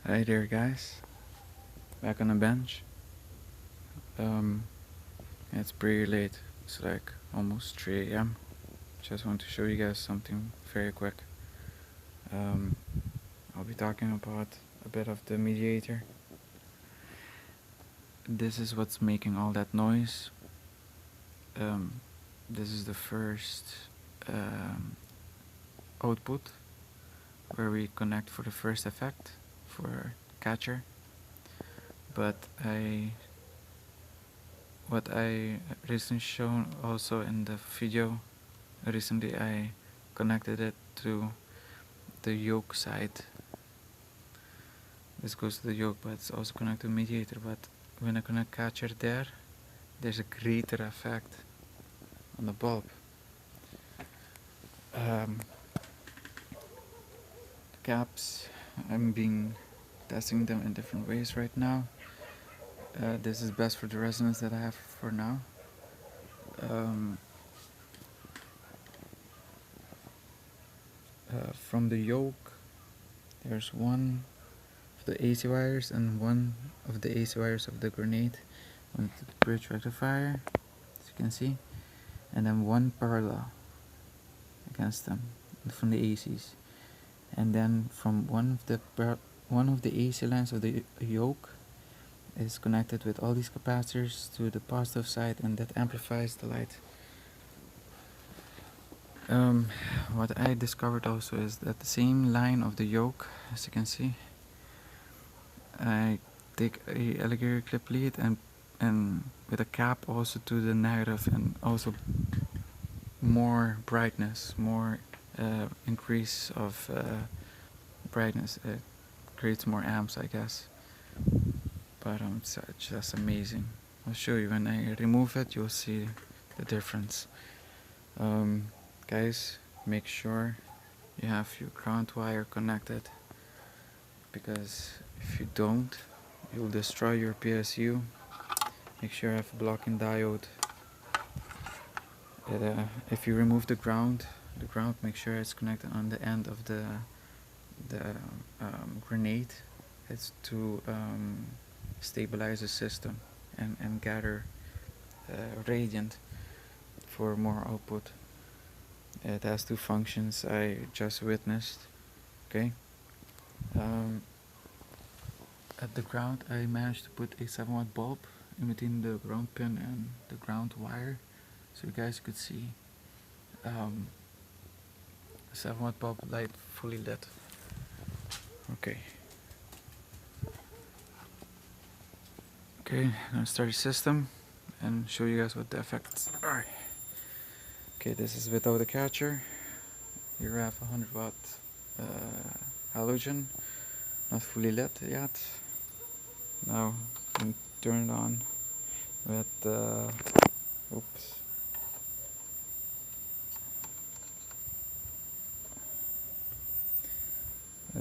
Hi there guys, back on the bench. It's pretty late, it's like almost 3 a.m. Just want to show you guys something very quick. I'll be talking about a bit of the mediator. This is what's making all that noise. This is the first output where we connect for the first effect for catcher, but what I recently shown also in the video, recently I connected it to the yoke side. This goes to the yoke, but it's also connected to mediator. But when I connect catcher there's a greater effect on the bulb. The caps, testing them in different ways right now. This is best for the resonance that I have for now. From the yoke, there's one of the AC wires and one of the AC wires of the grenade on the bridge rectifier, as you can see, and then one parallel against them from the ACs, and then from one of the AC lines of the yoke is connected with all these capacitors to the positive side, and that amplifies the light. What I discovered also is that the same line of the yoke, as you can see, I take a alligator clip lead and with a cap also to the negative, and also more brightness, more increase of brightness. It creates more amps, I guess. But it's just amazing. I'll show you when I remove it. You'll see the difference. Guys, make sure you have your ground wire connected, because if you don't, you'll destroy your PSU. Make sure you have a blocking diode. If you remove the ground, make sure it's connected on the end of the grenade. It's to stabilize the system and gather radiant for more output. It has two functions I just witnessed. Okay. At the ground, I managed to put a 7-watt bulb in between the ground pin and the ground wire, so you guys could see a 7-watt bulb light fully lit. Okay. Okay, I'm gonna start the system and show you guys what the effects are. Okay, this is without the catcher. Here we have a 100-watt halogen, not fully lit yet. Now I can turn it on with the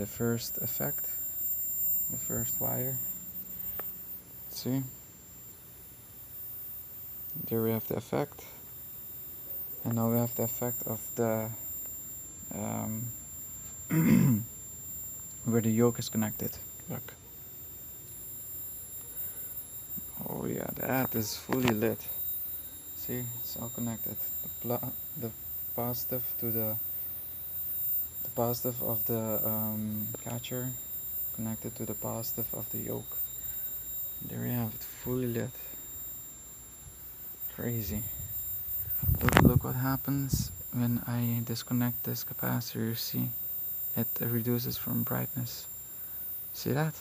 first effect, the first wire. See, there we have the effect, and now we have the effect of the where the yoke is connected. Look. Oh yeah, that is fully lit. See, it's all connected. The positive to the positive of the catcher connected to the positive of the yoke. There we have it, fully lit. Crazy. Look what happens when I disconnect this capacitor. You see, it reduces from brightness. See that?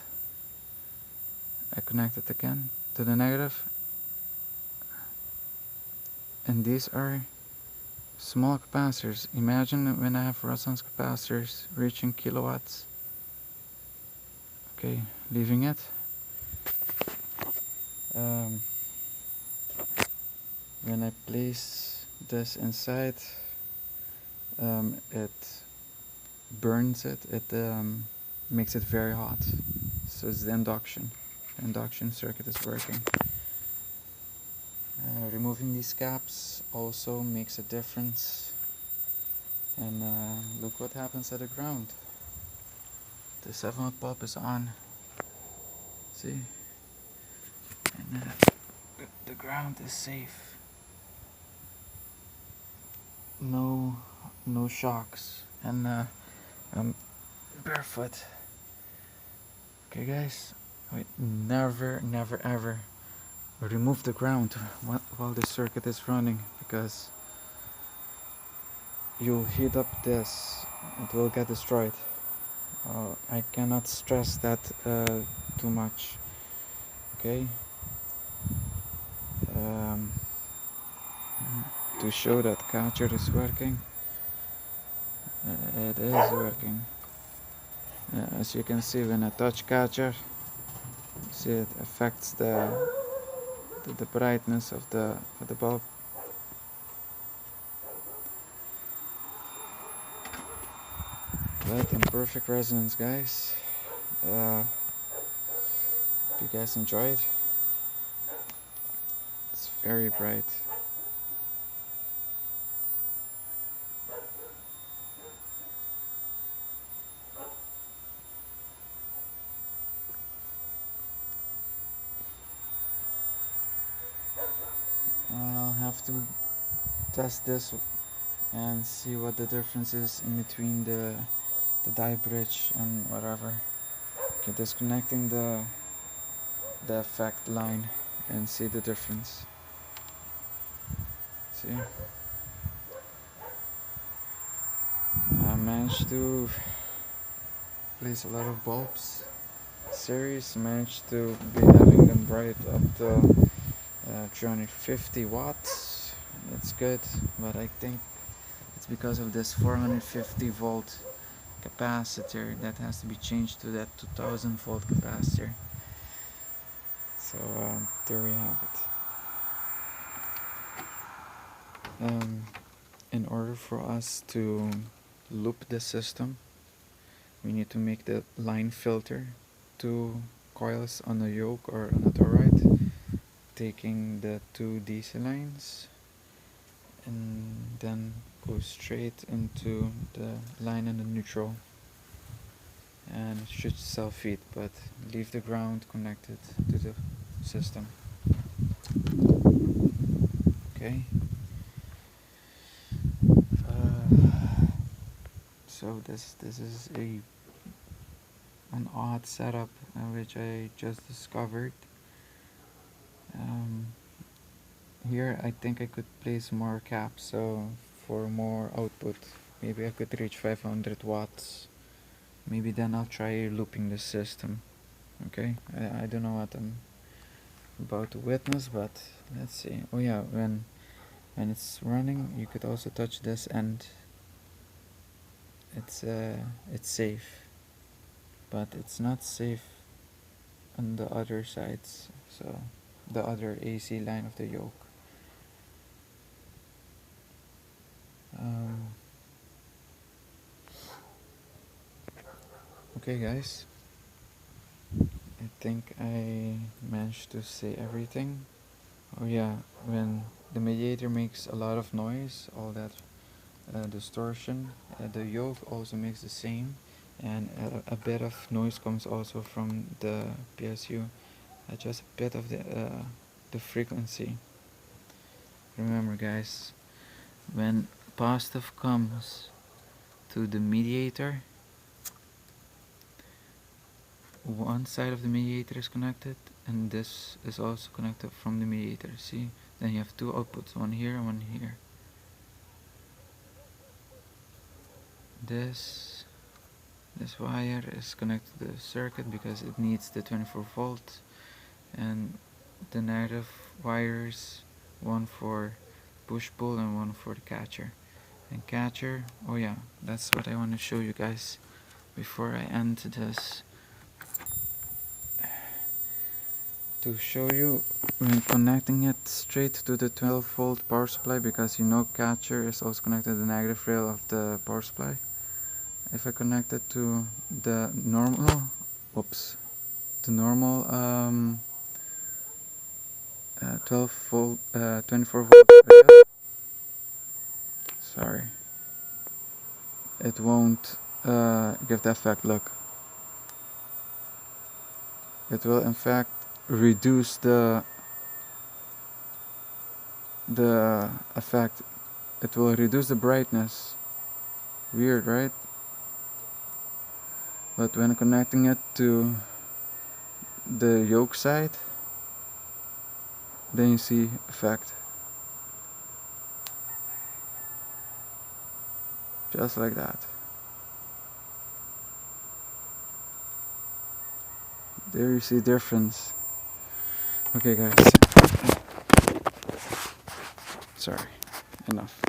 I connect it again to the negative, and these are small capacitors. Imagine when I have resonance capacitors reaching kilowatts. Okay, leaving it. When I place this inside, it burns it. It makes it very hot. So it's the induction. The induction circuit is working. Removing these caps also makes a difference. And look what happens at the ground. The 7-watt bulb is on. see, and the ground is safe. No shocks, and I'm barefoot. Okay, guys, wait, never ever remove the ground while the circuit is running, because you'll heat up this, it will get destroyed. I cannot stress that too much. Okay, um, to show that catcher is working, it is working. As you can see, when I touch catcher, see it affects the brightness of the bulb. But in perfect resonance, guys. Hope you guys enjoyed. It's very bright. I'll have to test this and see what the difference is in between the die bridge and whatever. Okay, disconnecting the effect line and see the difference. See, I managed to place a lot of bulbs. Series managed to be having them bright up to 350 watts. That's good, but I think it's because of this 450 volt capacitor that has to be changed to that 2000 volt capacitor. So there we have it. In order for us to loop the system, we need to make the line filter 2 coils on a yoke or on a toroid, taking the 2 DC lines and then go straight into the line and the neutral, and it should self-feed, but leave the ground connected to the system. Okay, so this is an odd setup which I just discovered. Here I think I could place more caps, so for more output maybe I could reach 500 watts. Maybe then I'll try looping the system. Okay, I don't know what I'm about to witness, but let's see. Oh yeah, when it's running you could also touch this end. It's safe, but it's not safe on the other sides, so the other AC line of the yoke. Okay guys, I think I managed to say everything. Oh yeah, when the mediator makes a lot of noise, all that distortion, the yoke also makes the same, and a bit of noise comes also from the PSU. Just a bit of the frequency. Remember guys, when positive comes to the mediator, one side of the mediator is connected and this is also connected from the mediator. See, then you have 2 outputs, one here and one here. This wire is connected to the circuit because it needs the 24 volt, and the negative wires, one for push pull and one for the catcher. And catcher, oh yeah, that's what I want to show you guys before I end this. To show you when connecting it straight to the 12 volt power supply, because you know catcher is also connected to the negative rail of the power supply. If I connect it to the normal, the normal 12 volt, 24 volt rail, sorry, it won't give the effect. Look, it will in fact reduce the effect. It will reduce the brightness. Weird, right? But when connecting it to the yoke side, then you see effect. Just like that. There you see difference. Okay guys. Sorry. Enough.